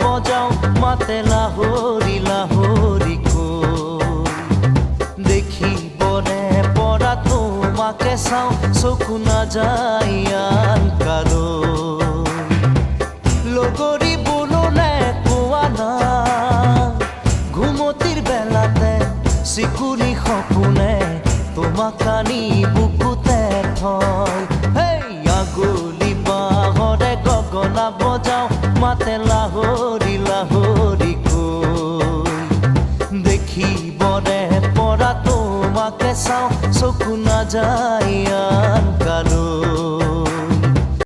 বজাও মাতে লাহরি লাহরি দেখিবনে পড়া তোমাকে চাও চকু নাযায় আন কাৰো লগৰী বোলোনে কোৱা না ঘুমতিৰ বেলাতে চিকুৰি সপোনে তোমাক আনি বুকুতে থয় আগলি বাহৰে গগনা বজাও মাতে লাহৰি লাহৰি দেখিবনে পৰা তোমাকে চাও চকু নাযায় আন